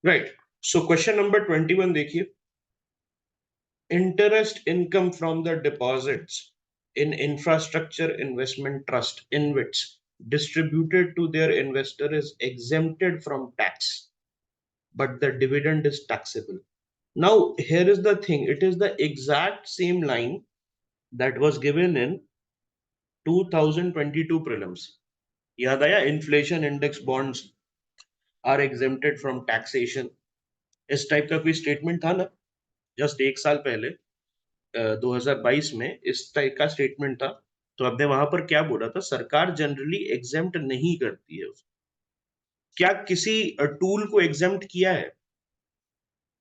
Right. So question number 21 देखिए, interest income from the deposits in infrastructure investment trust InvITs distributed to their investor is exempted from tax, but the dividend is taxable. Now, here is the thing, it is the exact same line that was given in 2022 prelims. याद आया, inflation index bonds are exempted from taxation. इस type का कोई statement था ना just एक साल पहले, 2022 में इस टाइप का स्टेटमेंट था। तो आपने वहां पर क्या बोला था, सरकार जनरली एग्जेम्प्ट नहीं करती है उसको। क्या किसी टूल को एग्जेम्प्ट किया है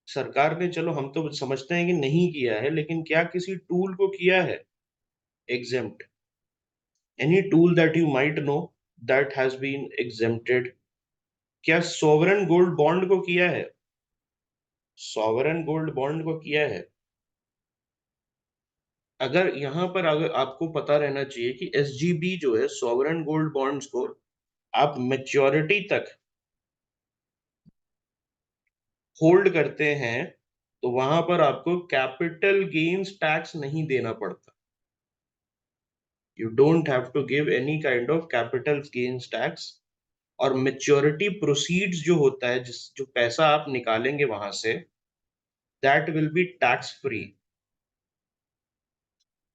सरकार ने? चलो हम तो समझते हैं कि नहीं किया है, लेकिन क्या किसी टूल को किया है exempt? Any tool that you might know that has been exempted? क्या सॉवरेन गोल्ड बॉन्ड को किया है? सॉवरेन गोल्ड बॉन्ड को किया है? अगर यहां पर अगर आपको पता रहना चाहिए कि एसजीबी जो है सॉवरेन गोल्ड बॉन्ड्स को आप मेच्योरिटी तक होल्ड करते हैं तो वहां पर आपको कैपिटल गेन्स टैक्स नहीं देना पड़ता। You don't have to give any kind of capital gains tax. और मेच्योरिटी प्रोसीड्स जो होता है, जिस जो पैसा आप निकालेंगे वहां से, that will be tax free.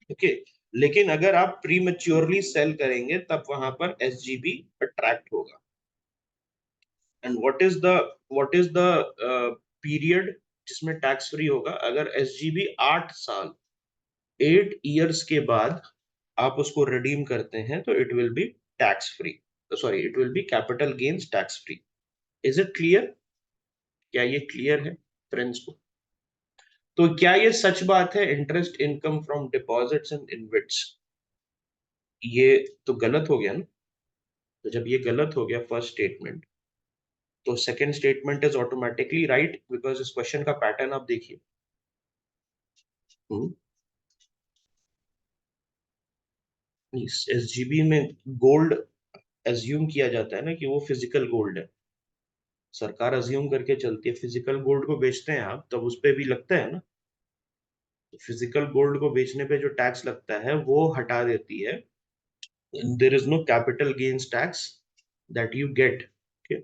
Okay. लेकिन अगर आप प्री मेच्योरली सेल करेंगे तब वहां पर एसजीबी अट्रैक्ट होगा। And what is the period जिसमें टैक्स फ्री होगा? अगर एसजीबी 8 साल 8 ईयर्स के बाद आप उसको रिडीम करते हैं तो it will be tax free. Sorry, it will be capital gains tax free. Is it clear? क्या ये क्लियर है फ्रेंड्स को? तो क्या ये सच बात है, interest income from deposits and InvITs ये तो गलत हो गया ना? तो जब ये गलत हो गया फर्स्ट स्टेटमेंट, तो second statement is automatically right, because इस क्वेश्चन का पैटर्न आप देखिए। एसजीबी में गोल्ड एज्यूम किया जाता है ना कि वो फिजिकल गोल्ड है। सरकार अज्यूम करके चलती है, फिजिकल गोल्ड को बेचते हैं आप तब उस पे भी लगता है ना। तो फिजिकल गोल्ड को बेचने पे जो टैक्स लगता है वो हटा देती है। There is no capital gains tax that you get. Okay,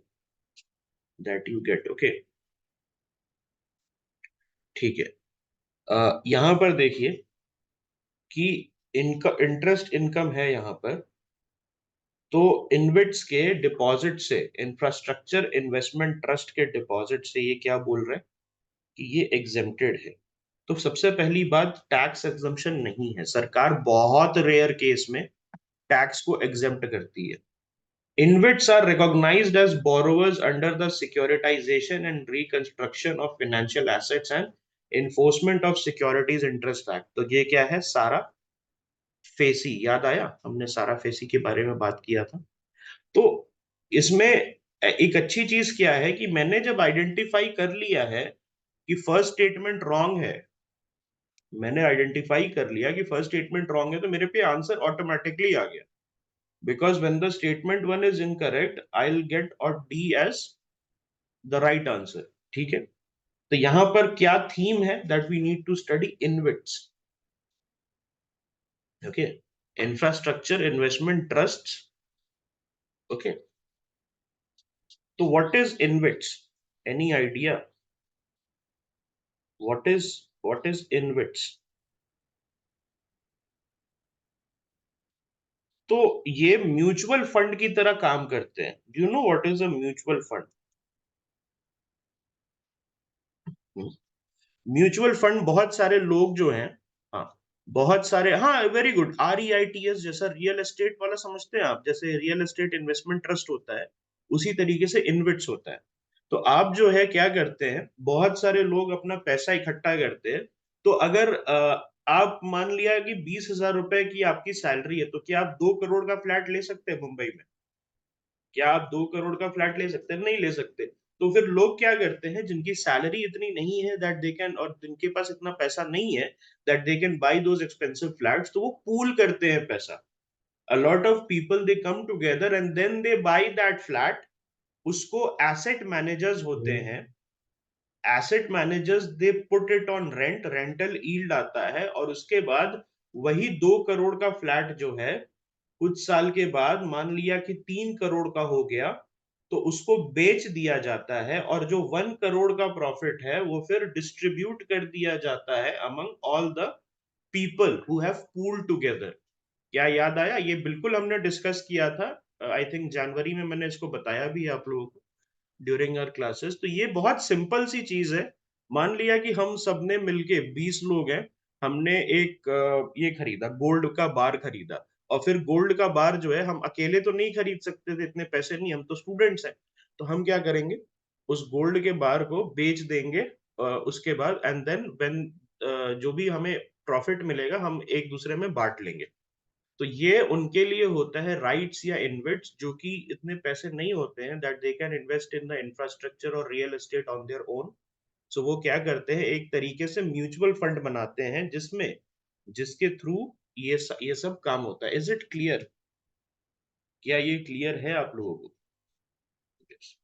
that you get. Okay, ठीक है। यहां पर देखिए कि इनका इंटरेस्ट इनकम है यहां पर, तो इनविट्स के डिपॉजिट से, इंफ्रास्ट्रक्चर इन्वेस्टमेंट ट्रस्ट के डिपॉजिट से ये क्या बोल रहे हैं कि ये एग्जेम्प्टेड है। तो सबसे पहली बात, टैक्स एग्जम्पशन नहीं है। सरकार बहुत रेयर केस में टैक्स को एग्जेम्प्ट करती है। InvITs are recognised as borrowers under the securitisation and reconstruction of financial assets and enforcement of securities interest act. तो ये क्या है? सारा फेसी, याद आया? हमने सारा फेसी के बारे में बात किया था। तो इसमें एक अच्छी चीज क्या है कि मैंने जब आइडेंटिफाई कर लिया है कि फर्स्ट स्टेटमेंट रॉन्ग है, मैंने आइडेंटिफाई कर लिया कि फर्स्ट स्टेटमेंट रॉन्ग है, तो मेरे पे आंसर ऑटोमेटिकली आ गया। Because when the statement one is incorrect I will get और D as the right answer. ठीक है। तो यहां पर क्या थीम है that we need to study InvITs. Okay, infrastructure investment trust. Okay, तो what is InvITs? Any idea what is InvITs? तो ये म्यूचुअल फंड की तरह काम करते हैं। Do you know what is a mutual fund? Mutual fund बहुत सारे लोग जो हैं, हाँ, बहुत सारे, हाँ, वेरी गुड, REITs जैसा रियल एस्टेट वाला समझते हैं आप, जैसे रियल एस्टेट इन्वेस्टमेंट ट्रस्ट होता है उसी तरीके से इनविट्स होता है। तो आप जो है क्या करते हैं, बहुत सारे लोग अपना पैसा इकट्ठा करते हैं। तो अगर आप मान लिया कि 20,000 रुपए की आपकी सैलरी है, तो क्या आप 2 करोड़ का फ्लैट ले सकते हैं मुंबई में? क्या आप 2 करोड़ का फ्लैट ले सकते हैं? नहीं ले सकते। तो फिर लोग क्या करते हैं, जिनकी सैलरी इतनी नहीं है दैट दे कैन, और जिनके पास इतना पैसा नहीं है that they can buy those expensive flats, तो वो पूल करते हैं पैसा। A lot of people they come together and then they buy that flat. उसको एसेट मैनेजर्स होते हैं, asset managers they put it on rent, rental yield आता है, और उसके बाद वही 2 करोड़ का फ्लैट जो है कुछ साल के बाद मान लिया कि 3 करोड़ का हो गया, तो उसको बेच दिया जाता है, और जो 1 करोड़ का प्रॉफिट है वो फिर डिस्ट्रीब्यूट कर दिया जाता है among all the people who have pooled together. क्या याद आया? ये बिल्कुल हमने डिस्कस किया था, आई थिंक जनवरी में मैंने इसको बताया भी है आप लोगों को ड्यूरिंग आवर क्लासेस। तो ये बहुत सिंपल सी चीज है। मान लिया कि हम सबने मिलके 20 लोग हैं, हमने एक ये खरीदा, गोल्ड का बार खरीदा, और फिर गोल्ड का बार जो है हम अकेले तो नहीं खरीद सकते थे, इतने पैसे नहीं, हम तो स्टूडेंट्स हैं। तो हम क्या करेंगे, उस गोल्ड के बार को बेच देंगे, उसके बाद एंड देन व्हेन जो भी हमें प्रॉफिट मिलेगा हम एक दूसरे में बांट लेंगे। तो ये उनके लिए होता है राइट्स या इन्वेट्स, जो कि इतने पैसे नहीं होते हैं that they can invest in the infrastructure और real estate on their own. So वो क्या करते हैं, एक तरीके से म्यूचुअल फंड बनाते हैं जिसमें, जिसके थ्रू ये सब काम होता है। Is it clear? क्या ये क्लियर है आप लोगों को? Yes.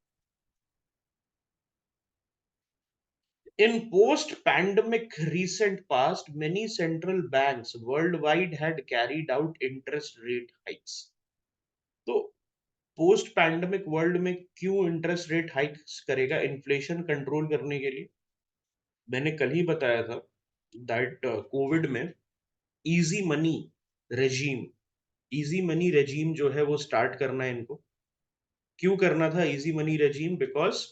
In post-pandemic recent past, many central banks worldwide had carried out interest rate hikes. तो पोस्ट पैंडेमिक वर्ल्ड में क्यों इंटरेस्ट रेट हाइक्स करेगा? इन्फ्लेशन कंट्रोल करने के लिए। मैंने कल ही बताया था दैट कोविड में easy money regime, easy money regime जो है वो स्टार्ट करना है इनको। क्यों करना था easy money regime? Because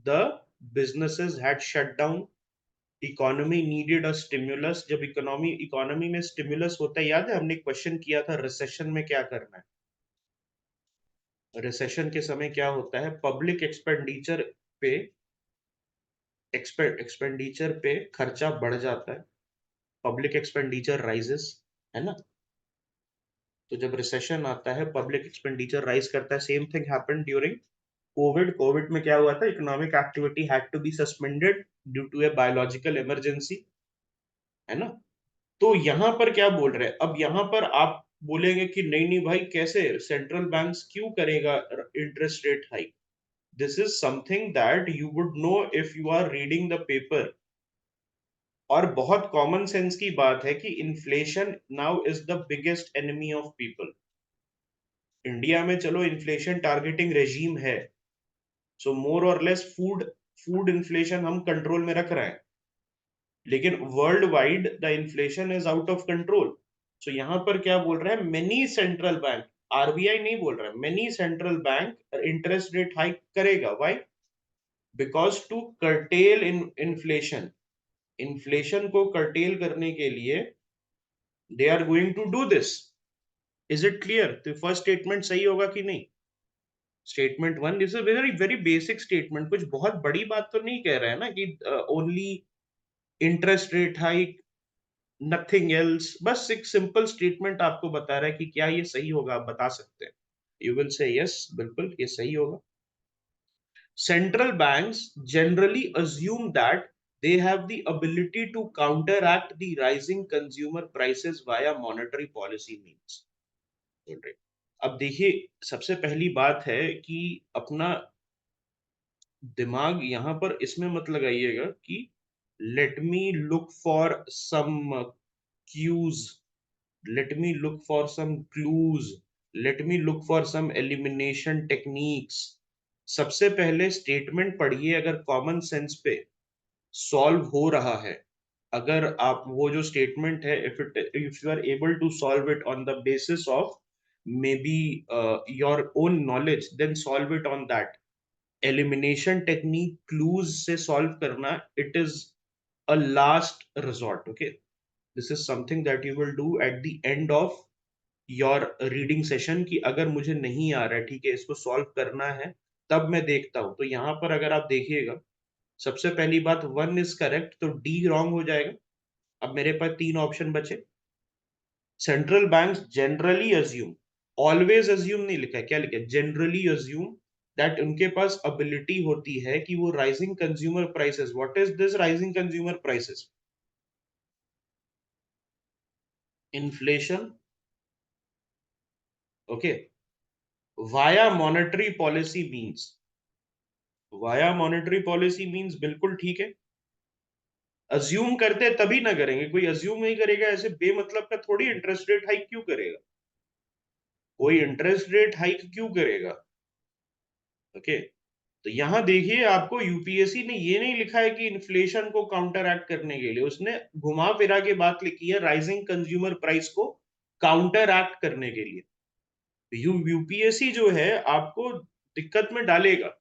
the businesses had shut down, economy needed a stimulus. जब इकोनॉमी में स्टिमुलस होता है, याद है हमने क्वेश्चन किया था रिसेशन में क्या करना है? रिसेशन के समय क्या होता है, पब्लिक पे एक्सपेंडिचर पे खर्चा बढ़ जाता है, पब्लिक एक्सपेंडिचर राइजेस, है ना? तो जब रिसेशन आता है पब्लिक एक्सपेंडिचर राइज करता है। Same thing happened during Covid. Covid में क्या हुआ था, economic activity had to be suspended due to a biological emergency, है ना? तो यहां पर क्या बोल रहे हैं, अब यहां पर आप बोलेंगे कि नहीं नहीं भाई, कैसे सेंट्रल बैंक्स क्यों करेगा interest rate hike? This is something that you would know if you are reading the paper. और बहुत कॉमन सेंस की बात है कि inflation now is the biggest enemy of people. India में चलो इन्फ्लेशन टारगेटिंग रेजीम है, सो मोर और लेस फूड फूड इन्फ्लेशन हम कंट्रोल में रख रहे हैं, लेकिन worldwide the inflation is out of control. So यहां पर क्या बोल रहे हैं, मेनी सेंट्रल बैंक, आरबीआई नहीं बोल रहा है, many central bank interest rate hike करेगा। Why? Because to curtail in inflation, inflation को कर्टेल करने के लिए they are going to do this. Is it clear? तो फर्स्ट स्टेटमेंट सही होगा कि नहीं? Statement one is a very very basic statement, कुछ बहुत बड़ी बात तो नहीं कह रहा है ना कि only interest rate hike, nothing else. बस एक सिंपल स्टेटमेंट आपको बता रहा है कि क्या ये सही होगा, आप बता सकते हैं। यू विल से यस, बिल्कुल ये सही होगा। Central banks generally assume that they have the ability to counteract the rising consumer prices via monetary policy means. बोल रहे। अब देखिए, सबसे पहली बात है कि अपना दिमाग यहां पर इसमें मत लगाइएगा कि let me look for some cues, let me look for some clues, let me look for some elimination techniques। सबसे पहले स्टेटमेंट पढ़िए, अगर कॉमन सेंस पे सॉल्व हो रहा है, अगर आप वो जो स्टेटमेंट है, if you are able to solve it on the basis of maybe your own knowledge, then solve it on that. Elimination technique, clues से सॉल्व करना, it is a last resort. Okay, this is something that you will do at the end of your reading session, कि अगर मुझे नहीं आ रहा है, ठीक है, इसको सॉल्व करना है, तब मैं देखता हूं। तो यहां पर अगर आप देखिएगा, सबसे पहली बात, वन इज करेक्ट, तो डी रॉन्ग हो जाएगा। अब मेरे पास 3 ऑप्शन बचे। Central bank generally assume, always assume नहीं लिखा है, क्या लिखा है, जनरली अज्यूम दैट उनके पास अबिलिटी होती है कि वो rising consumer prices, what is this rising consumer prices? Inflation, okay, via monetary policy means, via monetary policy means बिल्कुल ठीक है। अज्यूम करते तभी ना करेंगे, कोई अज्यूम नहीं करेगा ऐसे बेमतलब का थोड़ी इंटरेस्ट रेट हाइक क्यों करेगा, कोई इंटरेस्ट रेट हाइक क्यों करेगा। ओके, तो यहां देखिए आपको यूपीएससी ने ये नहीं लिखा है कि इन्फ्लेशन को काउंटर एक्ट करने के लिए, उसने घुमा फिरा के बात लिखी है राइजिंग कंज्यूमर प्राइस को काउंटर एक्ट करने के लिए। यूपीएससी जो है आपको दिक्कत में डालेगा,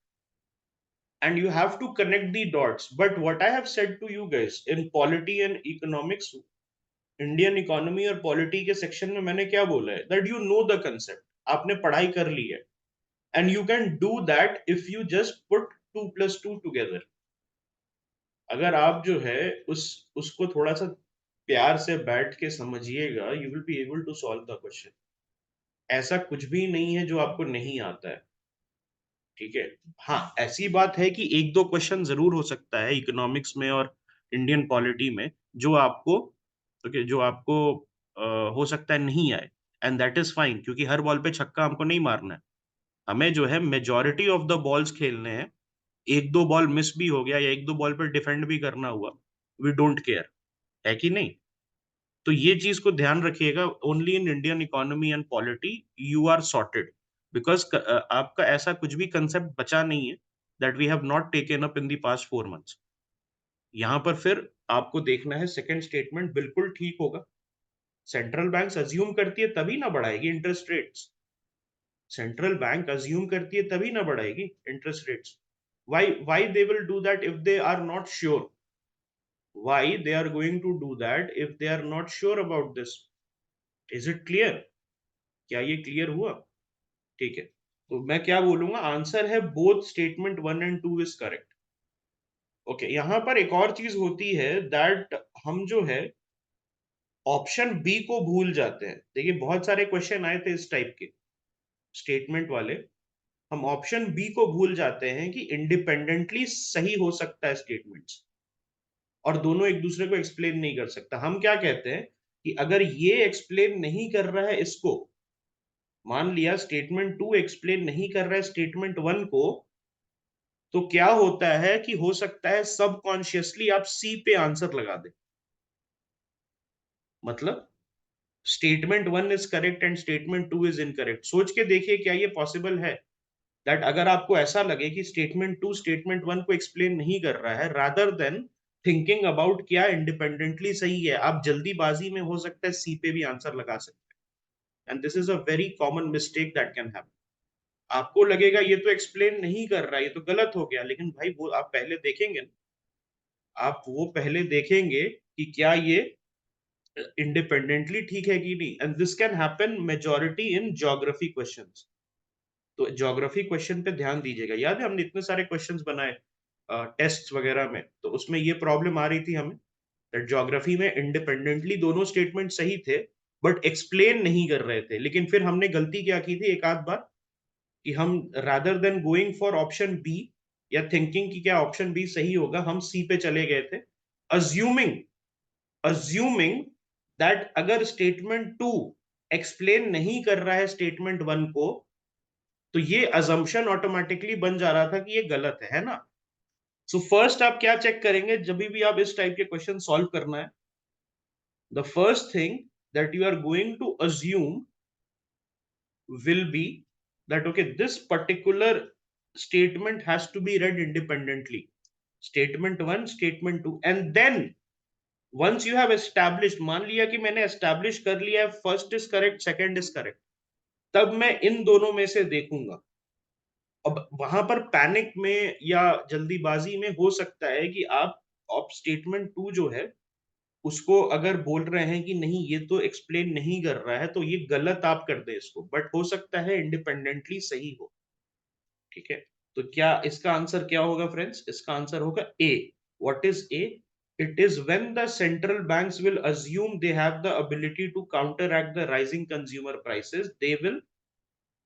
and you have to connect the dots. But what I have said to you guys in polity and economics, Indian economy और पॉलिटी के सेक्शन में मैंने क्या बोला है, that you know the concept, आपने पढ़ाई कर ली है, and you can do that if you just put 2 + 2 together. अगर आप जो है उसको थोड़ा सा प्यार से बैठ के समझिएगा, you will be able to solve the question. ऐसा कुछ भी नहीं है जो आपको नहीं आता है, ठीक है। हाँ, ऐसी बात है कि एक दो क्वेश्चन जरूर हो सकता है इकोनॉमिक्स में और इंडियन पॉलिटी में जो आपको, ओके, जो आपको हो सकता है नहीं आए, एंड दैट इज फाइन, क्योंकि हर बॉल पे छक्का हमको नहीं मारना है। हमें जो है मेजोरिटी ऑफ द बॉल्स खेलने हैं। एक दो बॉल मिस भी हो गया या एक दो बॉल पर डिफेंड भी करना हुआ, वी डोंट केयर, है कि नहीं। तो ये चीज को ध्यान रखिएगा, only in Indian economy and polity you are sorted, because आपका ऐसा कुछ भी कंसेप्ट बचा नहीं है that we have not taken up in the past 4 months. यहां पर फिर आपको देखना है सेकंड स्टेटमेंट बिल्कुल ठीक होगा। सेंट्रल बैंक अज्यूम करती है तभी ना बढ़ाएगी interest rates, central bank assume करती है तभी ना बढ़ाएगी interest rates. why they will do that if they are not sure, why they are going to do that if they are not sure about this? Is it clear? क्या ये clear हुआ? ठीक है, तो मैं क्या बोलूंगा, आंसर है बोथ स्टेटमेंट 1 और 2 इज करेक्ट। ओके, यहां पर एक और चीज होती है दैट हम जो है ऑप्शन बी को भूल जाते हैं। देखिए बहुत सारे क्वेश्चन आए थे इस टाइप के स्टेटमेंट वाले, हम ऑप्शन बी को भूल जाते हैं कि इंडिपेंडेंटली सही हो सकता है स्टेटमेंट्स, और दोनों एक दूसरे को एक्सप्लेन नहीं कर सकता। हम क्या कहते हैं कि अगर ये एक्सप्लेन नहीं कर रहा है इसको, मान लिया स्टेटमेंट 2 एक्सप्लेन नहीं कर रहा है स्टेटमेंट 1 को, तो क्या होता है कि हो सकता है सबकॉन्शियसली आप सी पे आंसर लगा दे। मतलब statement 1 is correct and statement 2 is incorrect. सोच के देखिए क्या ये पॉसिबल है दैट अगर आपको ऐसा लगे कि स्टेटमेंट 2 स्टेटमेंट 1 को एक्सप्लेन नहीं कर रहा है, रादर देन थिंकिंग अबाउट क्या इंडिपेंडेंटली सही है, आप जल्दीबाजी में हो सकता है सी पे भी आंसर लगा सकते हैं, and this is a very common mistake that can happen. आपको लगेगा ये तो एक्सप्लेन नहीं कर रहा है, ये तो गलत हो गया, लेकिन भाई वो आप पहले देखेंगे, आप वो पहले देखेंगे कि क्या ये इंडिपेंडेंटली ठीक है कि नहीं। And this can happen majority in geography questions. तो ज्योग्राफी क्वेश्चन पे ध्यान दीजिएगा, याद है हमने इतने सारे क्वेश्चंस बनाए टेस्ट वगैरह में, तो उसमें ये प्रॉब्लम आ रही थी हमें दैट ज्योग्राफी में इंडिपेंडेंटली दोनों स्टेटमेंट सही थे बट एक्सप्लेन नहीं कर रहे थे। लेकिन फिर हमने गलती क्या की थी एक आध बार कि हम rather than going for option B या थिंकिंग कि क्या ऑप्शन बी सही होगा, हम सी पे चले गए थे, अज्यूमिंग अज्यूमिंग दैट अगर स्टेटमेंट 2 एक्सप्लेन नहीं कर रहा है स्टेटमेंट 1 को, तो ये अजम्पशन ऑटोमेटिकली बन जा रहा था कि ये गलत है ना। सो फर्स्ट आप क्या चेक करेंगे जब भी आप इस टाइप के क्वेश्चन सॉल्व करना है, the first thing that you are going to assume will be that okay, this particular statement has to be read independently, statement 1 statement 2, and then once you have established, मान लिया कि मैंने establish कर लिया है first is correct second is correct, तब मैं इन दोनों में से देखूंगा। अब वहां पर पैनिक में या जल्दीबाजी में हो सकता है कि आप स्टेटमेंट 2 जो है उसको अगर बोल रहे हैं कि नहीं ये तो एक्सप्लेन नहीं कर रहा है, तो ये गलत आप कर दे इसको, बट हो सकता है इंडिपेंडेंटली सही हो। ठीक है, तो क्या इसका आंसर क्या होगा फ्रेंड्स? इसका आंसर होगा A. What is A? It is when the central banks will assume they have the ability to counteract the rising consumer prices, they will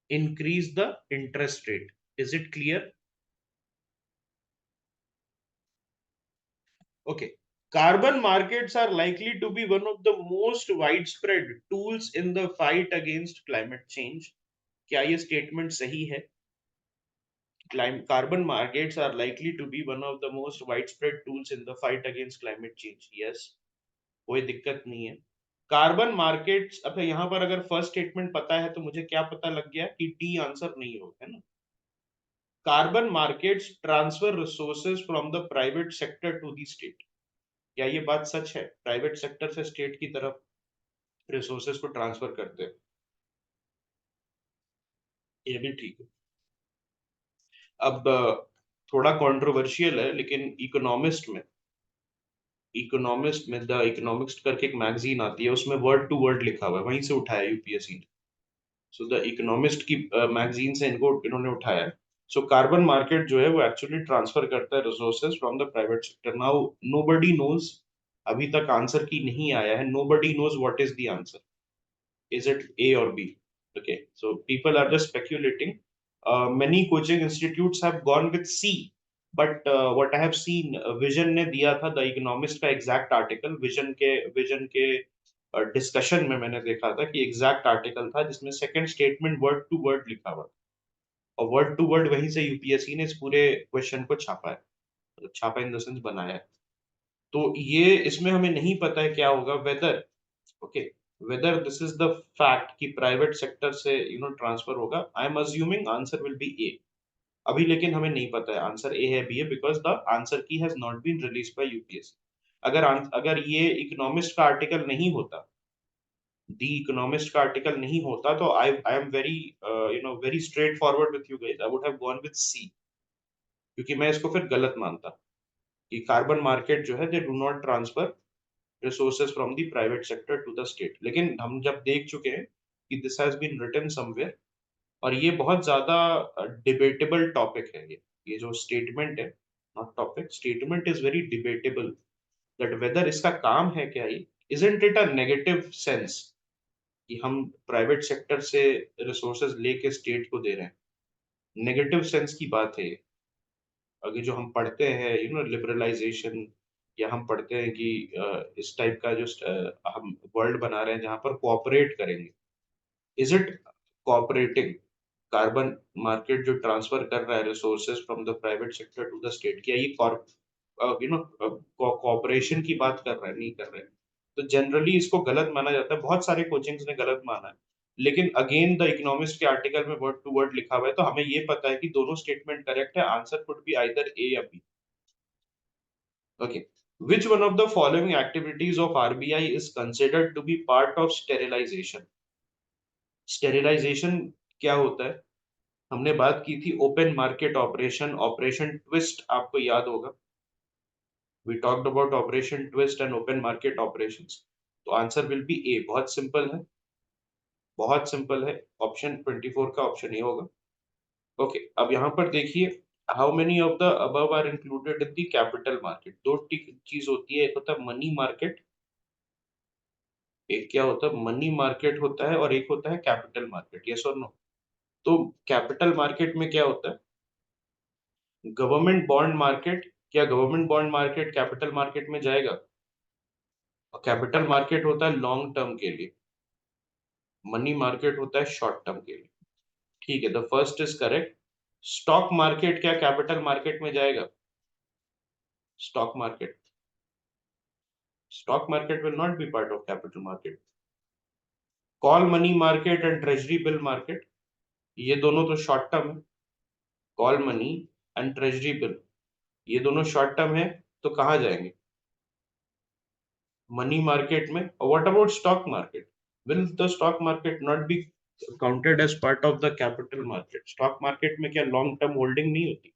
increase the interest rate. Is it clear? Okay. Carbon markets are likely to be one of the most widespread tools in the fight against climate change. क्या ये statement सही है? Carbon markets are likely to be one of the most widespread tools in the fight against climate change. Yes, कोई दिक्कत नहीं है। Carbon markets, अब यहाँ पर अगर फर्स्ट स्टेटमेंट पता है तो मुझे क्या पता लग गया कि डी आंसर नहीं होगा, है ना। Carbon markets transfer resources from the private sector to the state. क्या ये बात सच है? प्राइवेट सेक्टर से स्टेट की तरफ रिसोर्सेज को ट्रांसफर करते हैं, ये भी ठीक है। अब थोड़ा कंट्रोवर्शियल है, लेकिन इकोनॉमिस्ट में द इकोनॉमिक्स करके एक मैगजीन आती है, उसमें वर्ड टू वर्ड लिखा हुआ है, वहीं से उठाया यूपीएससी ने। सो द इकोनॉमिस्ट की मैगजीन से इनको इन्होंने उठाया है। सो कार्बन मार्केट जो है वो एक्चुअली ट्रांसफर करता है resources from the private sector. Now nobody knows, अभी तक आंसर की नहीं आया है, nobody knows what is the answer, is it A or B? Okay, so people are just speculating. Many coaching institutes have gone with C, but what I have seen, Vision ने दिया था the Economist का exact article, Vision के discussion में मैंने देखा था कि एग्जैक्ट आर्टिकल था जिसमें second statement word to word लिखा हुआ था, और वर्ड टू वर्ड वहीं से यूपीएससी ने इस पूरे क्वेश्चन को छापा है, मतलब छापा इन द सेंस बनाया है। तो ये इसमें हमें नहीं पता है क्या होगा, whether, okay, whether this is the fact कि प्राइवेट सेक्टर से ट्रांसफर होगा। I am assuming answer will be A. अभी लेकिन हमें नहीं पता है आंसर ए है बी है, because the answer key has not been released by UPSC. अगर ये इकोनॉमिस्ट का आर्टिकल नहीं होता, दी इकोनॉमिस्ट का आर्टिकल नहीं होता, तो I am very very straightforward with you guys, I would have gone with C, क्योंकि मैं इसको फिर गलत मानता कि कार्बन मार्केट जो है they do not transfer resources from the private sector to the state. लेकिन हम जब देख चुके हैं कि this has been written somewhere, और ये बहुत ज्यादा डिबेटेबल टॉपिक है, ये जो स्टेटमेंट है, not topic, statement is very debatable, that whether इसका काम है क्या, ये isn't it a negative sense कि हम प्राइवेट सेक्टर से रिसोर्सेज लेके स्टेट को दे रहे हैं, नेगेटिव सेंस की बात है ये। अगर जो हम पढ़ते हैं लिबरलाइजेशन, या हम पढ़ते हैं कि इस टाइप का जो हम वर्ल्ड बना रहे हैं जहां पर कोऑपरेट करेंगे, is it cooperating? Carbon market जो ट्रांसफर कर रहा है resources from the private sector to the state, क्या ये कोऑपरेशन की बात कर रहा है? नहीं कर रहा है। तो जनरली इसको गलत माना जाता है, बहुत सारे कोचिंग्स ने गलत माना है, लेकिन अगेन द इकोनॉमिस्ट के आर्टिकल में वर्ड टू वर्ड लिखा हुआ है, तो हमें ये पता है कि दोनों स्टेटमेंट करेक्ट है, answer could be either A या B. Okay, which one of the following activities of RBI is considered to be part of sterilization? Sterilisation क्या होता है? हमने बात की थी open market operation, operation twist, आपको याद होगा, we talked about operation twist and open market operations. तो आंसर विल बी ए, बहुत सिंपल है, बहुत सिंपल है, ऑप्शन 24 का ऑप्शन ए होगा। ओके, अब यहाँ पर देखिए, how many of the above are included in the capital market. दो चीज होती है, एक होता है मनी मार्केट, एक क्या होता है, मनी मार्केट होता है, और एक होता है कैपिटल मार्केट, यस और नो। तो कैपिटल मार्केट में क्या होता है, गवर्नमेंट बॉन्ड मार्केट, क्या government bond market capital market में जाएगा? और कैपिटल मार्केट होता है लॉन्ग टर्म के लिए, मनी मार्केट होता है शॉर्ट टर्म के लिए। ठीक है, the first is correct. Stock market क्या कैपिटल मार्केट में जाएगा? Stock market, stock market will not B part of capital market. Call money market and treasury bill market, ये दोनों तो शॉर्ट टर्म है, call money and treasury bill, ये दोनों short term है, तो कहाँ जाएंगे? मनी मार्केट में। और what about stock market? Will the stock market not be counted as part of the capital market? Stock market में क्या लॉन्ग टर्म होल्डिंग नहीं होती?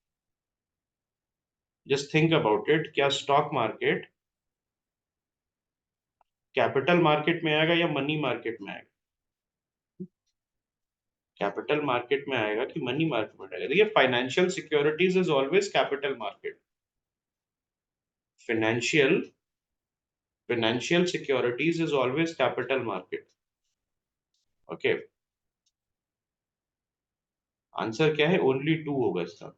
जस्ट थिंक अबाउट इट, क्या स्टॉक मार्केट कैपिटल मार्केट में आएगा या मनी मार्केट में आएगा? कैपिटल मार्केट में आएगा कि मनी मार्केट में आएगा? देखिए, financial securities is always capital market. Financial financial securities is always capital market. Okay, answer क्या है? ओनली टू होगा इसका,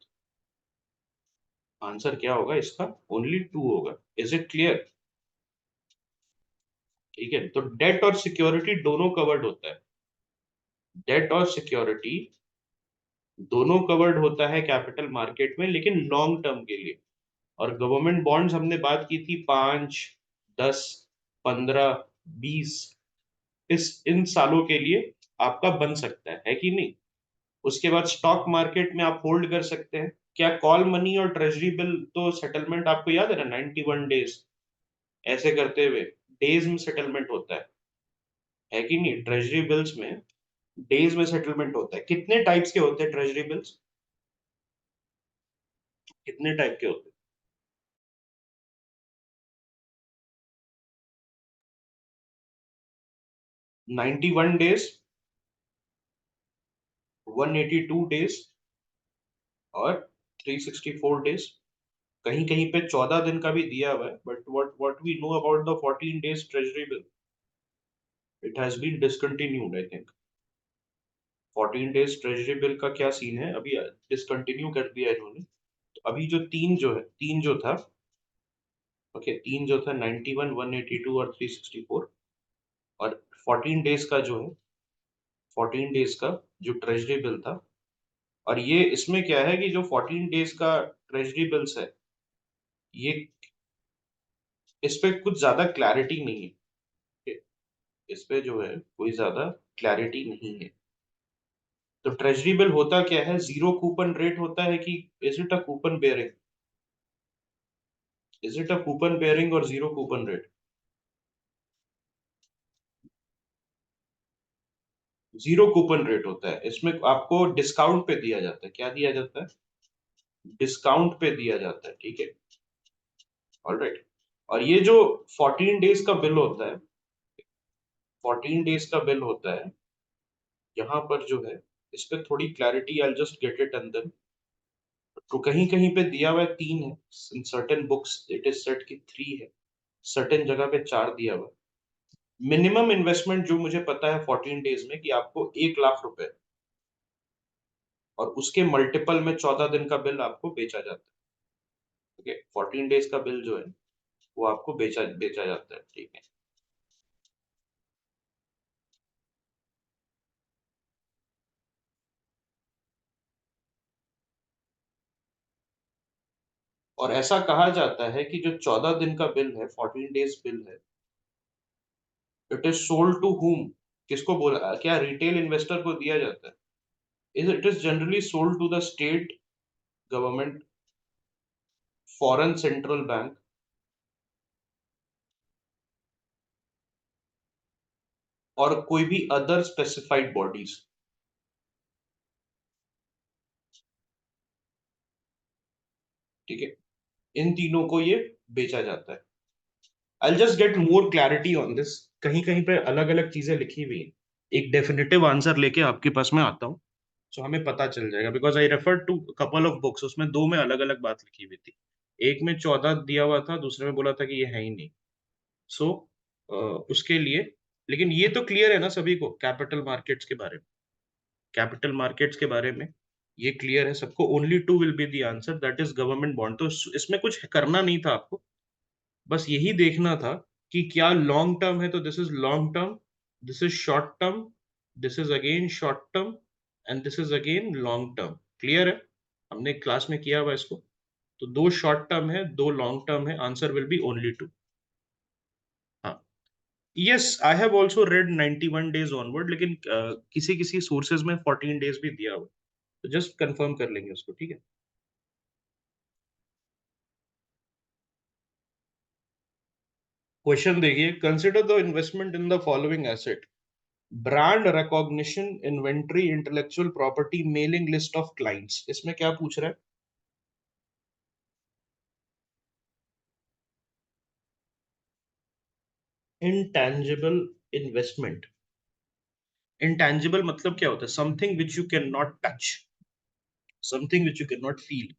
आंसर क्या होगा इसका? ओनली टू होगा। Is it clear? ठीक है, तो डेट और सिक्योरिटी दोनों कवर्ड होता है, डेट और सिक्योरिटी दोनों कवर्ड होता है कैपिटल मार्केट में, लेकिन लॉन्ग टर्म के लिए। और गवर्नमेंट बॉन्ड्स हमने बात की थी 5, 10, 15, 20, इस इन सालों के लिए आपका बन सकता है कि नहीं। उसके बाद स्टॉक मार्केट में आप होल्ड कर सकते हैं। क्या कॉल मनी और ट्रेजरी बिल तो सेटलमेंट आपको याद है ना, 91 डेज ऐसे करते हुए डेज में सेटलमेंट होता है कि नहीं। ट्रेजरी बिल्स में डेज में सेटलमेंट होता है। कितने टाइप्स के होते हैं ट्रेजरी बिल्स, कितने टाइप के होते 91 डेज, 182 डेज और 364 डेज। कहीं कहीं पे 14 दिन का भी दिया हुआ है, but what we know about the 14 days treasury bill, it has been discontinued I think. 14 days treasury bill का क्या सीन है, अभी डिसकंटिन्यू कर दिया इन्होंने। तो अभी जो तीन जो था, ओके, तीन जो था 91, 182 और 364, और 14 डेज का जो है, 14 डेज का जो ट्रेजरी बिल था। और ये इसमें क्या है कि जो 14 डेज का ट्रेजरी बिल्स है, ये इस पे कुछ ज्यादा क्लैरिटी नहीं है। इस पे जो है कोई ज्यादा क्लैरिटी नहीं है। तो ट्रेजरी बिल होता क्या है, जीरो कूपन रेट होता है कि is it a coupon bearing, is it a coupon bearing और zero coupon rate. Zero coupon rate होता है, इसमें आपको डिस्काउंट पे दिया जाता है। क्या दिया जाता है, डिस्काउंट पे दिया जाता है, ठीक है। ऑलराइट। और ये जो 14 डेज का बिल होता है, 14 डेज का बिल होता है, यहाँ पर जो है इस पे थोड़ी clarity, I just get it अंदर। तो कहीं कहीं पे दिया हुआ है 3 है, in certain books it is set की 3 है, सर्टेन जगह पे 4 दिया हुआ है। मिनिमम इन्वेस्टमेंट जो मुझे पता है 14 डेज में कि आपको 1 लाख रुपए, और उसके मल्टीपल में 14 दिन का बिल आपको बेचा जाता है। ठीक है, 14 डेज का बिल जो है वो आपको बेचा बेचा जाता है, ठीक है। और ऐसा कहा जाता है कि जो 14 दिन का बिल है, 14 डेज बिल है, it is sold to whom, किसको बोला, क्या रिटेल इन्वेस्टर को दिया जाता है। It is generally sold to the state government, foreign central bank, और कोई भी अदर स्पेसिफाइड बॉडीज, ठीक है। इन तीनों को ये बेचा जाता है। I just get more clarity on this, कहीं कहीं पे अलग अलग चीजें लिखी हुई हैं। एक डेफिनेटिव आंसर लेके आपके पास में आता हूँ, सो हमें पता चल जाएगा। Because I refer to couple of books, उसमें दो में अलग अलग बात लिखी हुई थी। एक में 14 दिया हुआ था, दूसरे में बोला था कि ये है ही नहीं। सो उसके लिए, लेकिन ये तो क्लियर है ना सभी को कैपिटल मार्केट्स के बारे में, कैपिटल मार्केट्स के बारे में ये क्लियर है सबको। Only two will be the answer, that is government bond. तो इसमें कुछ करना नहीं था आपको, बस यही देखना था कि क्या लॉन्ग टर्म है तो this is long term, this is short term, this is again short term, and this is again long term. Clear है, हमने क्लास में किया हुआ इसको। तो दो शॉर्ट टर्म है, दो लॉन्ग टर्म है, answer will be only two. हाँ, yes, I have also read 91 days onward, लेकिन किसी किसी सोर्सेज में 14 डेज भी दिया हुआ है। तो जस्ट कंफर्म कर लेंगे उसको, ठीक है। क्वेश्चन देखिए, consider the investment in the following asset: brand recognition, inventory, intellectual property, mailing list of clients. इसमें क्या पूछ रहा है, इंटेंजिबल इन्वेस्टमेंट। इंटेंजिबल मतलब क्या होता है, something which you can not touch, something which you can not feel,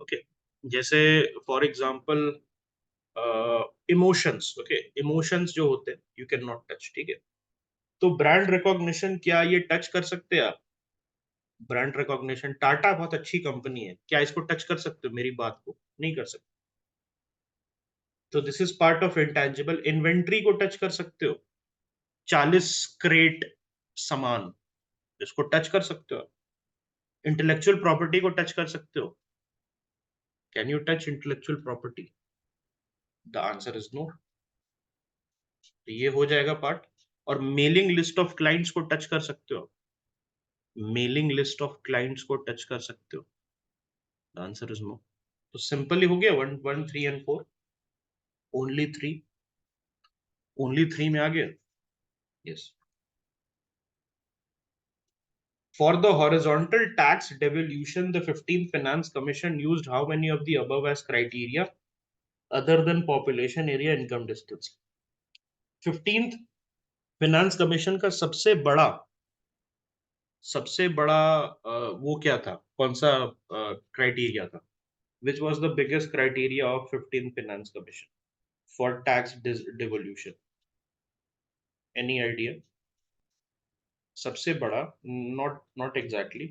okay. जैसे for example emotions, okay, emotions जो होते हैं यू कैन नॉट टच, ठीक है। तो ब्रांड रिकॉग्निशन क्या ये टच कर सकते हैं आप? ब्रांड रिकॉग्निशन, टाटा बहुत अच्छी कंपनी है, क्या इसको टच कर सकते हो, मेरी बात को नहीं कर सकते। तो this is part of intangible. Inventory को टच कर सकते हो, 40 क्रेट सामान, इसको टच कर सकते हो। इंटेलेक्चुअल प्रॉपर्टी को टच कर सकते हो? Can you touch intellectual property? The answer is no. तो ये हो जाएगा पार्ट। और मेलिंग लिस्ट ऑफ क्लाइंट्स को टच कर सकते हो? मेलिंग लिस्ट ऑफ क्लाइंट्स को टच कर सकते हो? The answer is no. तो सिंपली हो गया 1 1 3 and 4। Only three. Only three में आ गया। Yes. For the horizontal tax devolution, the 15th Finance Commission used how many of the above as criteria other than population, area, income, distance? 15th finance commission का सबसे बड़ा वो क्या था, कौन सा क्राइटेरिया था? Which was the biggest criteria of 15th finance commission for tax devolution? Any idea? सबसे बड़ा, not not exactly.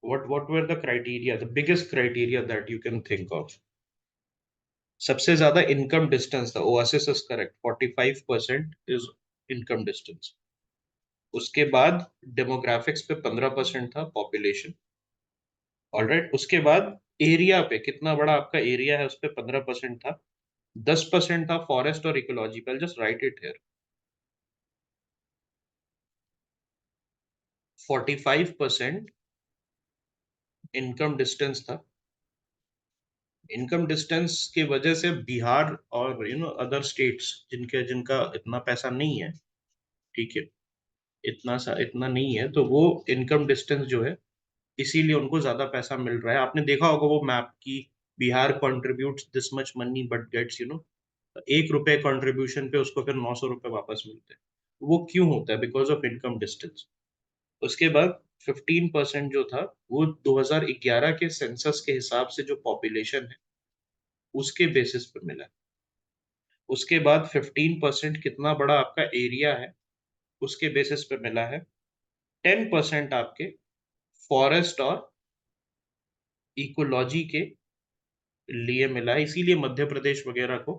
what were the criteria, the biggest criteria that you can think of? सबसे ज्यादा इनकम डिस्टेंस था। Oasis is correct, 45% is income distance. उसके बाद demographics पे 15% था, population. Alright. उसके बाद एरिया पे, कितना बड़ा आपका एरिया है, उस पे 15% था। 10% था फॉरेस्ट और इकोलॉजी पे। Just right it here. 45% income distance था। इनकम डिस्टेंस की वजह से बिहार और अदर स्टेट्स जिनके जिनका इतना पैसा नहीं है, ठीक है, इतना नहीं है, तो वो इनकम डिस्टेंस जो है, इसीलिए उनको ज्यादा पैसा मिल रहा है। आपने देखा होगा वो मैप की, Bihar contributes this much money but gets 1 रुपए कंट्रीब्यूशन पे उसको फिर 900 रुपए वापस मिलते हैं। वो क्यों होता है? Because of income distance. उसके बाद 15% जो था, वो 2011 के सेंसस के हिसाब से जो पॉपुलेशन है उसके बेसिस पे मिला है। उसके बाद 15% कितना बड़ा आपका एरिया है उसके बेसिस पे मिला है। 10% आपके फॉरेस्ट और इकोलॉजी के लिए मिला है। इसीलिए मध्य प्रदेश वगैरह को,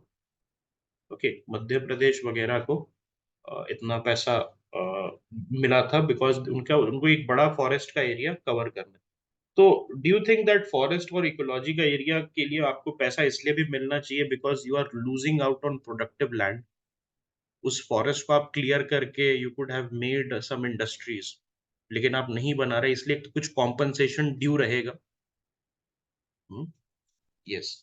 ओके, मध्य प्रदेश वगैरह को इतना पैसा मिला था, बिकॉज उनका उनको एक बड़ा फॉरेस्ट का एरिया कवर करना है। तो do you think that forest और इकोलॉजी का एरिया के लिए आपको पैसा इसलिए भी मिलना चाहिए because you are losing out on productive land? उस फॉरेस्ट को आप क्लियर करके you could have made some industries, लेकिन आप नहीं बना रहे, इसलिए कुछ कॉम्पनसेशन ड्यू रहेगा। यस।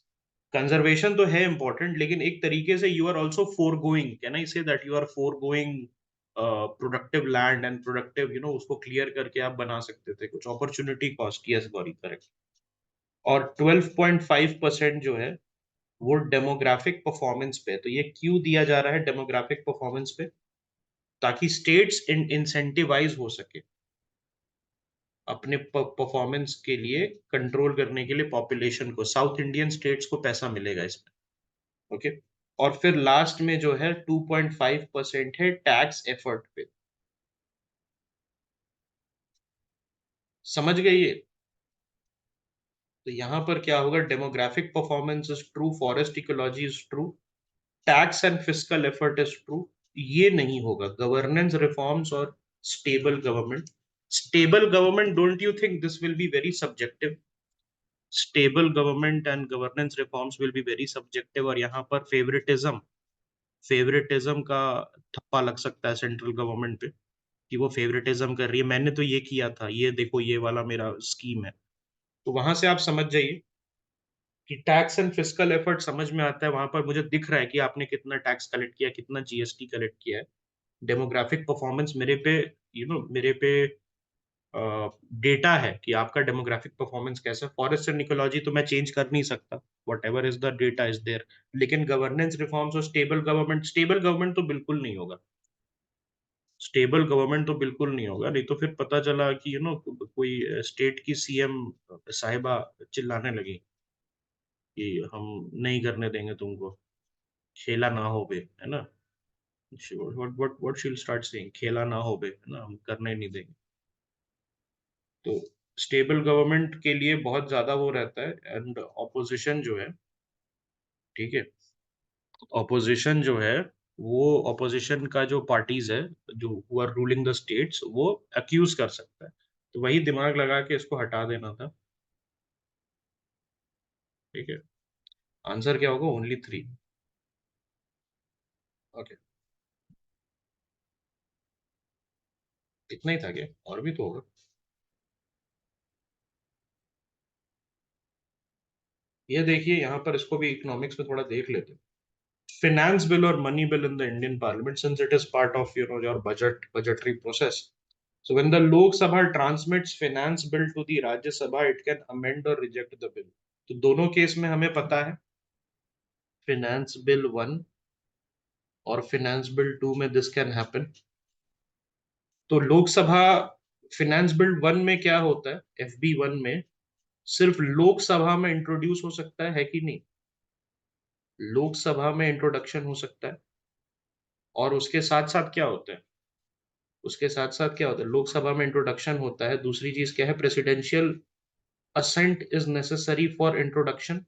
कंजर्वेशन तो है इंपॉर्टेंट, लेकिन एक तरीके से you are also foregoing, can I say that you are foregoing productive land and productive, उसको क्लियर करके आप बना सकते थे, कुछ opportunity cost. Yes Gauri, correct. और 12.5% जो है वो डेमोग्राफिक परफॉर्मेंस पे। तो ये क्यों दिया जा रहा है डेमोग्राफिक परफॉर्मेंस पे? ताकि स्टेट्स इंसेंटिवाइज हो सके अपने परफॉर्मेंस के लिए, कंट्रोल करने के लिए पॉपुलेशन को। साउथ इंडियन स्टेट्स को पैसा मिलेगा इसमें। ओके। और फिर लास्ट में जो है 2.5% है टैक्स एफर्ट पे। समझ गए ये? तो यहां पर क्या होगा? Demographic performance is true, forest ecology is true, tax and fiscal effort is true. ये नहीं होगा गवर्नेंस रिफॉर्म्स और stable government. Stable government, don't you think this will be very subjective? Stable government and governance reforms will be very subjective, और यहाँ पर favouritism का थप्पा लग सकता है सेंट्रल गवर्नमेंट पे, कि वो फेवरेटिज्म कर रही है, मैंने तो ये किया था, ये देखो ये वाला मेरा स्कीम है। तो वहां से आप समझ जाइए कि टैक्स एंड फिस्कल एफर्ट समझ में आता है। वहां पर मुझे दिख रहा है कि आपने कितना टैक्स कलेक्ट किया, कितना जीएसटी कलेक्ट किया है। डेमोग्राफिक परफॉर्मेंस मेरे पे, मेरे पे डेटा है कि आपका डेमोग्राफिक परफॉर्मेंस कैसा है। फॉरेस्ट एंड इकोलॉजी तो मैं चेंज कर नहीं सकता, whatever is the data is there. लेकिन गवर्नेंस रिफॉर्म्स और स्टेबल गवर्नमेंट तो बिल्कुल नहीं होगा। स्टेबल गवर्नमेंट तो बिल्कुल नहीं होगा, नहीं तो फिर पता चला कि कोई स्टेट की सीएम साहिबा चिल्लाने लगी कि हम नहीं करने देंगे तुमको, खेला ना हो बे, है ना? What she will start saying, खेला ना हो बे, है ना, हम करने नहीं देंगे। तो स्टेबल गवर्नमेंट के लिए बहुत ज्यादा वो रहता है। एंड ऑपोजिशन जो है, ठीक है, ऑपोजिशन जो है, वो ऑपोजिशन का जो पार्टीज है, जो who are ruling the states, वो अक्यूज कर सकता है तो वही दिमाग लगा के इसको हटा देना था। ठीक है, आंसर क्या होगा? ओनली 3। ओके, इतना ही था क्या? और भी तो होगा। ये देखिए यहाँ पर, इसको भी इकोनॉमिक्स में थोड़ा देख लेते हैं। Finance bill or money bill in the Indian Parliament, since it is part of your budgetary process. So when the Lok Sabha transmits finance bill to the Rajya Sabha, it can amend or reject the bill. तो दोनों case में हमें पता है, finance bill 1 और finance bill 2 में this can happen. तो Lok Sabha finance bill 1 में क्या होता है? FB 1 में सिर्फ लोकसभा में इंट्रोड्यूस हो सकता है कि नहीं? लोकसभा में इंट्रोडक्शन हो सकता है। और उसके साथ साथ क्या होता है? उसके साथ साथ क्या होता है? लोकसभा में इंट्रोडक्शन होता है। दूसरी चीज क्या है? Presidential assent is necessary for introduction,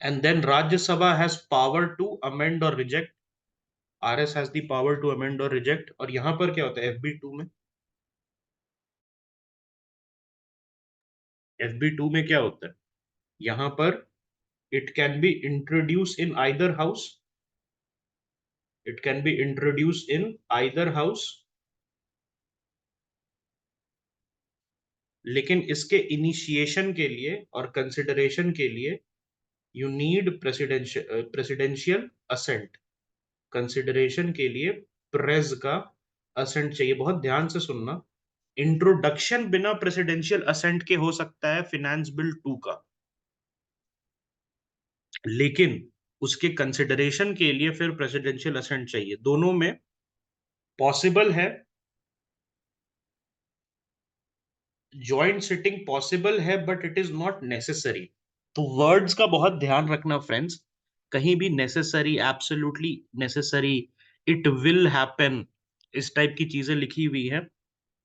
and then Rajya Sabha has power to amend or reject. RS has the power to amend or reject. और यहां पर क्या होता है? FB 2 में, FB 2 में क्या होता है? यहां पर it can be introduced in either house. It can be introduced in either house, लेकिन इसके इनिशिएशन के लिए और कंसिडरेशन के लिए you need presidential assent. Consideration के लिए प्रेस का असेंट चाहिए। बहुत ध्यान से सुनना, इंट्रोडक्शन बिना प्रेसिडेंशियल असेंट के हो सकता है फिनेंस बिल 2 का, लेकिन उसके कंसिडरेशन के लिए फिर प्रेसिडेंशियल असेंट चाहिए। दोनों में पॉसिबल है, जॉइंट सिटिंग पॉसिबल है, but it is not necessary. तो वर्ड्स का बहुत ध्यान रखना फ्रेंड्स। कहीं भी necessary, absolutely necessary, it will happen, इस टाइप की चीजें लिखी हुई है,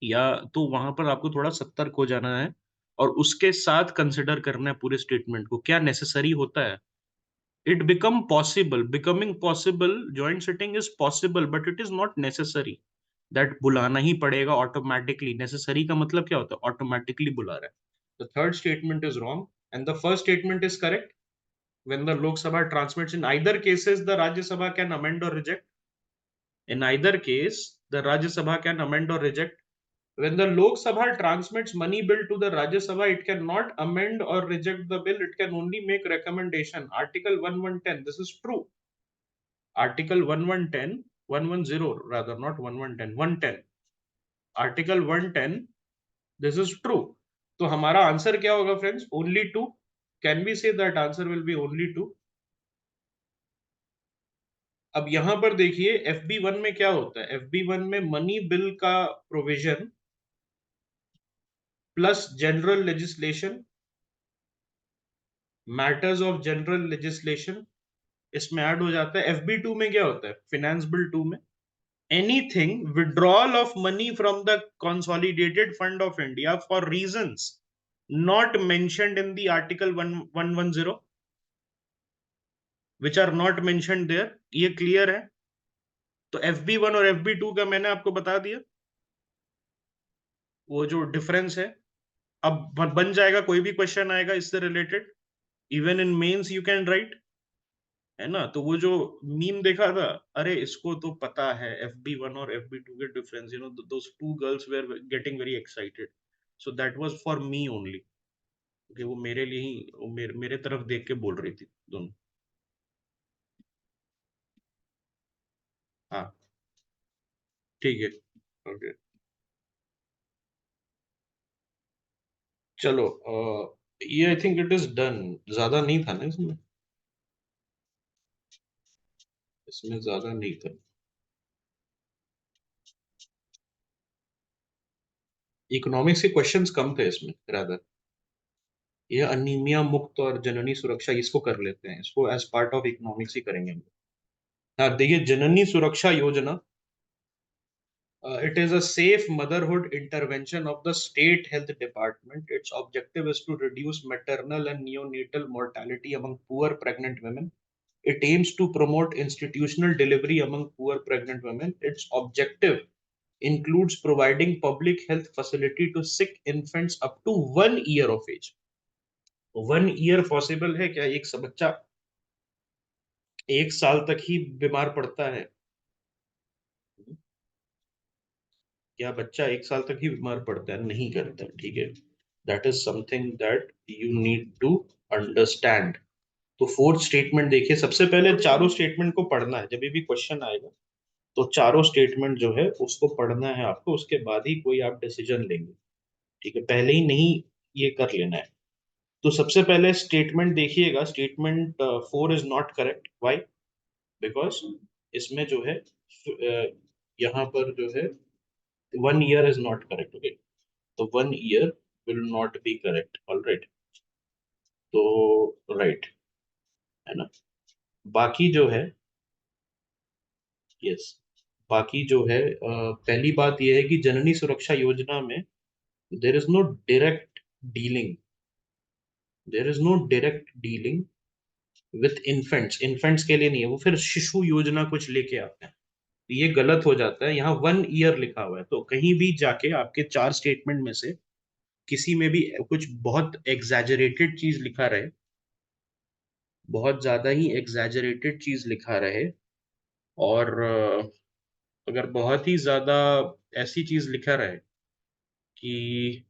या तो वहां पर आपको थोड़ा सतर्क हो जाना है और उसके साथ कंसिडर करना है पूरे स्टेटमेंट को। क्या नेसेसरी होता है? It become possible, becoming possible, joint sitting is possible but it is not necessary that बुलाना ही पड़ेगा ऑटोमेटिकली। नेसेसरी का मतलब क्या होता है? ऑटोमेटिकली बुला रहा है। The third statement is wrong and the first statement is correct. when the Lok Sabha transmits, in either cases the Rajya Sabha can amend or reject. In either case, the Rajya Sabha can amend or reject. When the Lok Sabha transmits money bill to the Rajya Sabha, it cannot amend or reject the bill. It can only make recommendation. Article 1110. This is true. Article 1110, 110 rather, not 1110, 110. Article 110. This is true. तो हमारा answer क्या होगा friends? Only two. Can we say that answer will be only two? अब यहां पर देखिए FB 1 में क्या होता है? FB 1 में मनी बिल का provision plus general legislation, matters of general legislation इसमें ऐड हो जाता है। FB 2 में क्या होता है? फिनेंस बिल 2 में anything withdrawal of money from the consolidated fund of India for reasons not mentioned in the article 110 which are not mentioned there. ये क्लियर है? तो FB 1 और FB 2 का मैंने आपको बता दिया वो जो डिफरेंस है। अब बन जाएगा, कोई भी क्वेश्चन आएगा इससे related, even in mains you can write, है ना? तो वो जो मीम देखा था, अरे इसको तो पता है FB 1 और FB 2 के difference, those two girls were getting very excited, so that was for me only, कि वो मेरे लिए ही, मेरे तरफ देख के बोल रही थी दोनों। हाँ, ठीक है, ओके। चलो, ये I think it is done. ज्यादा नहीं था ना इसमें? इसमें ज्यादा नहीं था। इकोनॉमिक्स के क्वेश्चंस कम थे इसमें रादर। ये अनीमिया मुक्त और जननी सुरक्षा, इसको कर लेते हैं, इसको एज पार्ट ऑफ इकोनॉमिक्स ही करेंगे हम। हाँ, देखिए, जननी सुरक्षा योजना, it is a safe motherhood intervention of the state health department. Its objective is to reduce maternal and neonatal mortality among poor pregnant women. It aims to promote institutional delivery among poor pregnant women. Its objective includes providing public health facility to sick infants up to 1 year of age. 1 year possible है क्या? एक बच्चा 1 साल तक ही बीमार पड़ता है? क्या बच्चा 1 साल तक ही बीमार पड़ता है? नहीं करता, ठीक है। That is something that you need to understand. तो फोर्थ स्टेटमेंट देखिए, सबसे पहले चारों स्टेटमेंट को पढ़ना है। जब भी क्वेश्चन आएगा तो चारों स्टेटमेंट जो है उसको पढ़ना है आपको, उसके बाद ही कोई आप डिसीजन लेंगे, ठीक है। पहले ही नहीं ये कर लेना है। तो सबसे पहले स्टेटमेंट देखिएगा, statement 4 is not correct. Why? Because इसमें जो है यहाँ पर जो है 1 year is not correct, okay. तो 1 year will not be correct, all right. तो राइट है ना। बाकी जो है, यस, बाकी जो है पहली बात यह है कि जननी सुरक्षा योजना में there is no direct dealing, there is no direct dealing with infants. Infants के लिए नहीं है वो, फिर शिशु योजना कुछ लेके आते हैं। तो ये गलत हो जाता है। यहाँ 1 year लिखा हुआ है, तो कहीं भी जाके आपके चार स्टेटमेंट में से किसी में भी कुछ बहुत एग्जैजरेटेड चीज लिखा रहे, बहुत ज्यादा ही एग्जैजरेटेड चीज लिखा रहे, और अगर बहुत ही ज्यादा ऐसी चीज लिखा रहे कि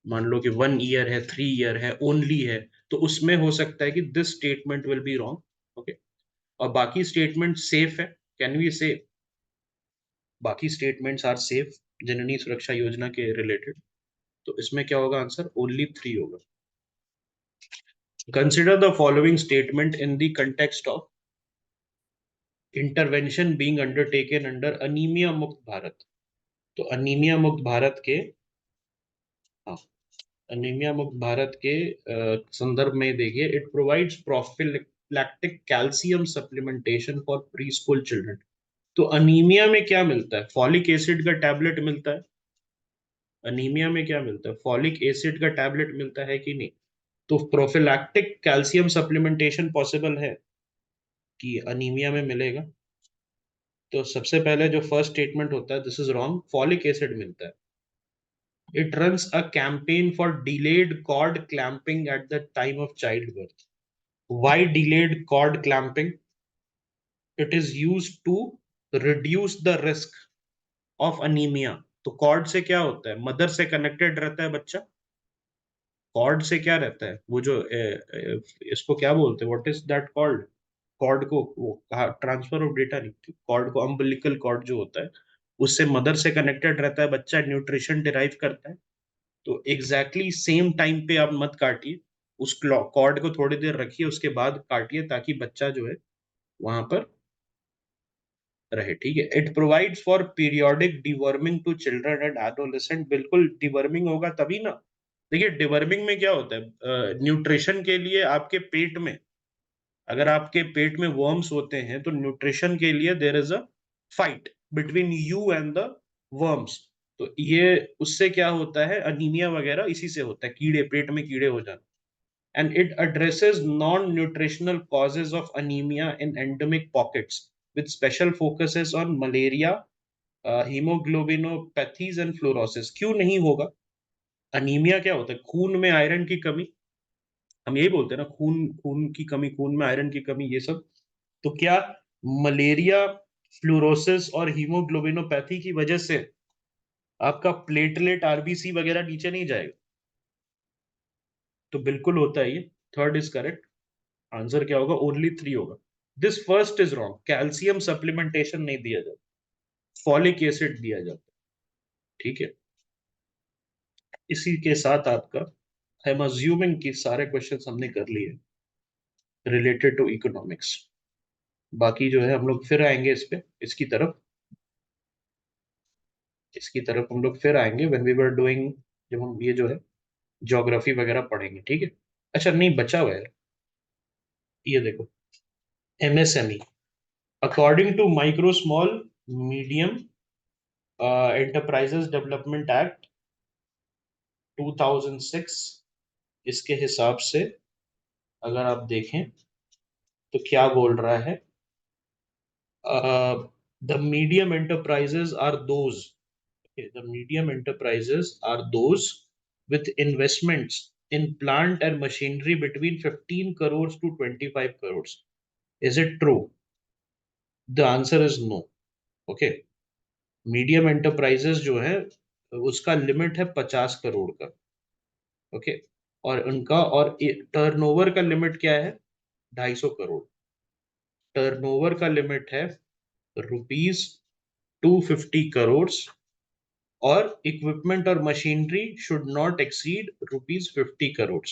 मान लो कि 1 year है, 3 year है, ओनली है, तो उसमें हो सकता है कि this statement will be wrong, okay. और बाकी स्टेटमेंट सेफ है, कैन वी से बाकी स्टेटमेंट्स आर सेफ जननी सुरक्षा योजना के रिलेटेड। तो इसमें क्या होगा? आंसर ओनली 3 होगा। Consider the following statement in the context of intervention being undertaken under anaemia मुक्त भारत। तो अनीमिया मुक्त भारत के, हाँ, अनीमिया मुक्त भारत के संदर्भ में देखिए, it provides prophylactic calcium supplementation for pre school children. तो अनीमिया में क्या मिलता है? फॉलिक एसिड का टैबलेट मिलता है। अनीमिया में क्या मिलता है? फॉलिक एसिड का टैबलेट मिलता है कि नहीं? तो प्रोफिलैक्टिक कैल्शियम सप्लीमेंटेशन पॉसिबल है कि अनीमिया में मिलेगा? तो सबसे पहले जो फर्स्ट स्टेटमेंट होता है, this is wrong, folic acid मिलता है। It runs a campaign for delayed cord clamping at the time of childbirth. Why delayed cord clamping? It is used to reduce the risk of anemia. तो cord से क्या होता है? Mother से connected रहता है बच्चा। कॉर्ड से क्या रहता है? वो जो इसको क्या बोलते हैं? What is that called? Cord को वो ट्रांसफर ऑफ डेटा नहीं, कॉर्ड को अम्बिलिकल कॉर्ड जो होता है, उससे मदर से कनेक्टेड रहता है बच्चा, न्यूट्रिशन डिराइव करता है। तो एग्जैक्टली सेम टाइम पे आप मत काटिए, उस कॉर्ड को थोड़ी देर रखिए, उसके बाद काटिए, ताकि बच्चा जो है वहां पर रहे, ठीक है। It provides for periodic deworming to children and adolescent. बिल्कुल डिवर्मिंग होगा तभी ना। देखिए डिवर्मिंग में क्या होता है? न्यूट्रिशन के लिए आपके पेट में, अगर आपके पेट में वर्म्स होते हैं तो न्यूट्रिशन के लिए there is a fight between you and the worms. तो ये उससे क्या होता है? अनीमिया वगैरह इसी से होता है, कीड़े, पेट में कीड़े हो जाना। And it addresses non-nutritional causes of anemia in endemic pockets with special focuses on malaria, hemoglobinopathies and fluorosis। क्यों नहीं होगा? अनीमिया क्या होता है? खून में आयरन की कमी। हम यही बोलते हैं ना, खून खून की कमी, खून में आयरन की कमी, ये सब। तो क्या मलेरिया, फ्लोरोसिस और हीमोग्लोबिनोपैथी की वजह से आपका प्लेटलेट, आरबीसी वगैरह नीचे नहीं जाएगा? तो बिल्कुल होता है ये। Third is correct. आंसर क्या होगा? ओनली 3 होगा। This first is wrong, calcium supplementation नहीं दिया जाता, फॉलिक एसिड दिया जाता, ठीक है। इसी के साथ आपका, आई एम अज्यूमिंग कि सारे क्वेश्चंस हमने कर लिए रिलेटेड टू इकोनॉमिक्स। बाकी जो है हम लोग फिर आएंगे इस पे, इसकी तरफ हम लोग फिर आएंगे व्हेन वी वर डूइंग, जब हम ये जो है ज्योग्राफी वगैरह पढ़ेंगे, ठीक है। अच्छा नहीं, बचा हुआ है, ये देखो, MSME, according to micro small medium enterprises development act 2006, इसके हिसाब से अगर आप देखें तो क्या बोल रहा है? The medium enterprises are those. Okay, the medium enterprises are those with investments in plant and machinery between 15 crores to 25 crores. Is it true? The answer is no. Okay. Medium enterprises जो है उसका limit है 50 करोड़ का. Okay. और उनका और turnover का limit क्या है? 250 करोड़. टर्नओवर का लिमिट है ₹250 करोड़. और इक्विपमेंट और machinery should not exceed ₹50 crore.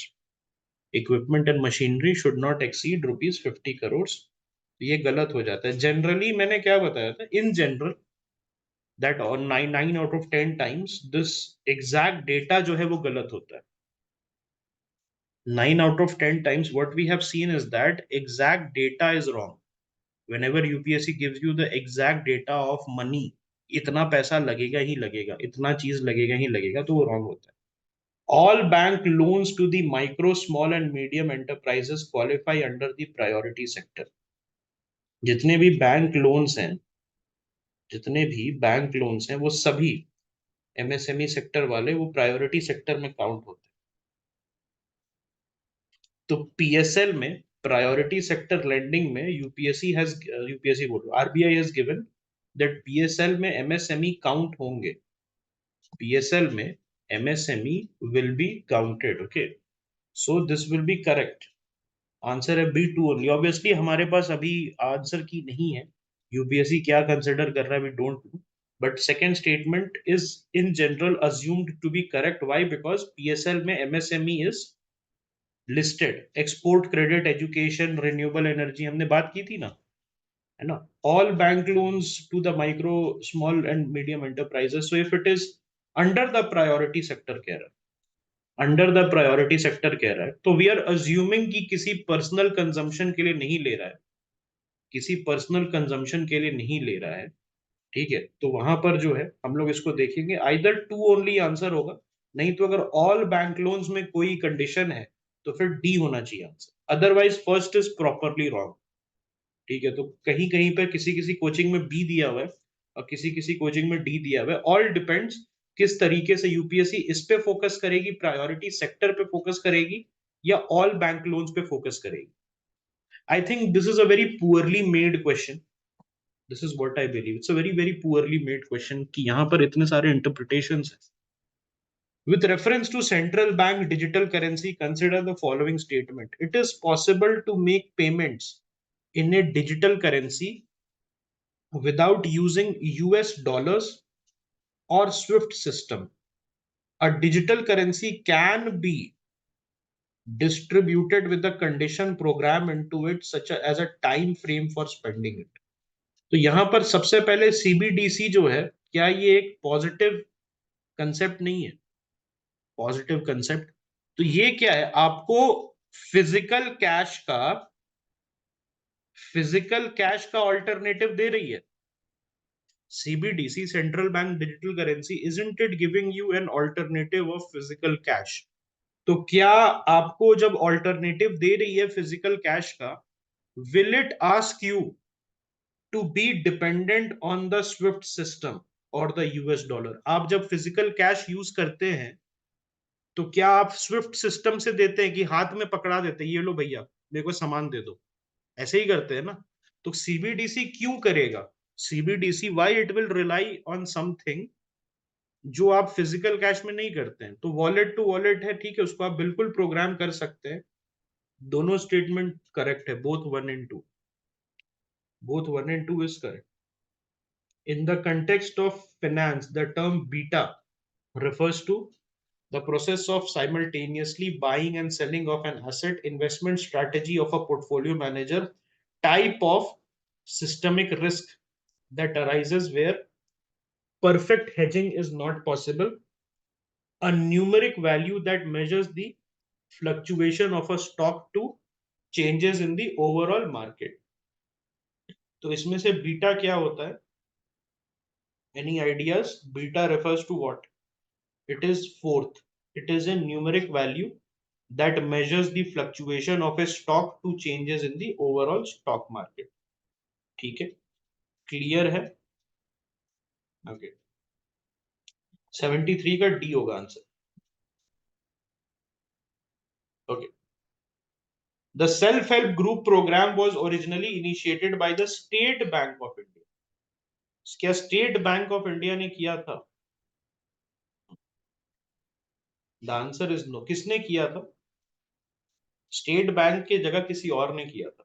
Equipment and machinery should not exceed ₹50 crore. ये गलत हो जाता है जनरली. मैंने क्या बताया था? In general that on 9 out of 10 times this exact data जो है वो गलत होता है. 9 out of 10 times what we have seen is that exact data is wrong. Whenever UPSC gives you the exact data of money, इतना पैसा लगेगा ही लगेगा, इतना चीज लगेगा ही लगेगा, तो वो wrong होता है. All bank loans to the micro, small and medium enterprises qualify under the priority sector. जितने भी बैंक लोन्स हैं, जितने भी बैंक लोन्स हैं वो सभी एमएसएमई सेक्टर वाले वो प्रायोरिटी सेक्टर में काउंट होते हैं. तो पीएसएल में, प्रायोरिटी सेक्टर लेंडिंग में, यूपीएससी बोल रहा, RBI has given that PSL में एमएसएमई काउंट होंगे. पीएसएल में MSME will be counted. Okay. So this will be correct. Answer है बी टू ओनली. ऑब्वियसली हमारे पास अभी आंसर की नहीं है. यूपीएससी क्या कंसिडर कर रहा है we don't know. But second statement is in general assumed to be correct. Why? Because PSL में MSME is listed. Export credit, education, renewable energy हमने बात की थी ना, है ना. All bank loans to the micro, small and medium enterprises. So if it is under the priority sector कह रहा है, अंडर द प्रायोरिटी सेक्टर कह रहा है, तो वी आर अज्यूमिंग कि किसी पर्सनल कंजम्पशन के लिए नहीं ले रहा है, किसी पर्सनल कंजम्पशन के लिए नहीं ले रहा है. ठीक है. तो वहां पर जो है हम लोग इसको देखेंगे, आइदर टू ओनली आंसर होगा. नहीं तो अगर ऑल बैंक लोन्स में कोई कंडीशन है तो फिर डी होना चाहिए answer. Otherwise first is properly wrong. ठीक है. तो कहीं कहीं पर किसी किसी कोचिंग में बी दिया हुआ है और किसी किसी कोचिंग में डी दिया हुआ है. ऑल डिपेंड्स किस तरीके से यूपीएससी इस पे फोकस करेगी, प्रायोरिटी सेक्टर पे फोकस करेगी या ऑल बैंक लोन्स पे फोकस करेगी. I think this is a very poorly made question. This is what I believe. It's a very very poorly made question कि यहाँ पर इतने सारे इंटरप्रिटेशंस हैं. With reference to central bank digital currency, consider the following statement. It is possible to make payments in a digital currency without using US dollars or SWIFT system. A digital currency can be distributed with a condition program into it such as a time frame for spending it. तो यहां पर सबसे पहले CBDC जो है, क्या ये एक पॉजिटिव कंसेप्ट नहीं है? Positive concept. तो ये क्या है? आपको फिजिकल कैश का फिजिकल कैश का ऑल्टरनेटिव दे रही है. CBDC, central bank digital currency, isn't it giving you an alternative of physical cash? तो क्या आपको जब ऑल्टरनेटिव दे रही है फिजिकल कैश का, will it ask you to be dependent on the SWIFT system और द यूएस डॉलर? आप जब फिजिकल कैश यूज करते हैं तो क्या आप स्विफ्ट सिस्टम से देते हैं कि हाथ में पकड़ा देते हैं, ये लो भैया मेरे को सामान दे दो, ऐसे ही करते हैं ना? तो सीबीडीसी क्यों करेगा? CBDC why it will rely on something जो आप फिजिकल कैश में नहीं करते हैं. तो वॉलेट टू वॉलेट है, ठीक है, उसको आप बिल्कुल प्रोग्राम कर सकते हैं. दोनों स्टेटमेंट करेक्ट है. Both 1 and 2. Both 1 and 2 is correct. In the context of finance, the term beta refers to the process of simultaneously buying and selling of an asset, investment strategy of a portfolio manager, type of systemic risk that arises where perfect hedging is not possible, a numeric value that measures the fluctuation of a stock to changes in the overall market. तो इसमें से beta क्या होता है? Any ideas? Beta refers to what? It is fourth. It is a numeric value that measures the fluctuation of a stock to changes in the overall stock market. ठीक है. Clear है? Okay, 73 का D होगा answer. Okay, the self help group programme was originally initiated by the State Bank of India. क्या State Bank of India ने किया था? The answer is no. किसने किया था? स्टेट बैंक की जगह किसी और ने किया था,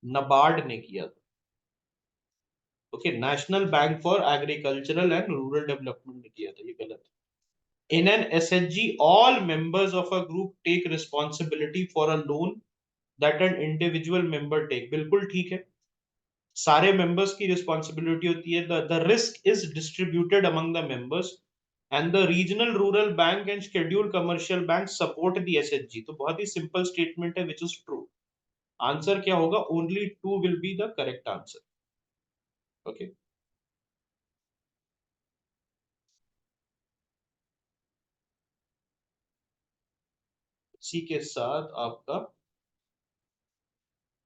नबार्ड ने किया था। Okay, National Bank for Agricultural and Rural Development ने किया था, ये गलत है। In an SHG all members of a group take responsibility for a loan that an individual member take. बिल्कुल ठीक है, सारे मेंबर्स की रिस्पॉन्सिबिलिटी होती है। The risk is distributed among the members and the regional rural bank and scheduled commercial bank support the SHG. तो बहुत ही simple statement है, विच इज ट्रू। आंसर क्या होगा? Only two will be the correct answer. Okay, इसी के साथ आपका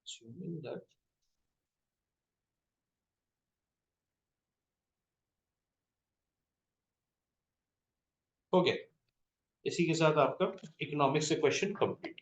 assuming that हो गया, इसी के साथ आपका इकोनॉमिक्स से क्वेश्चन कंप्लीट।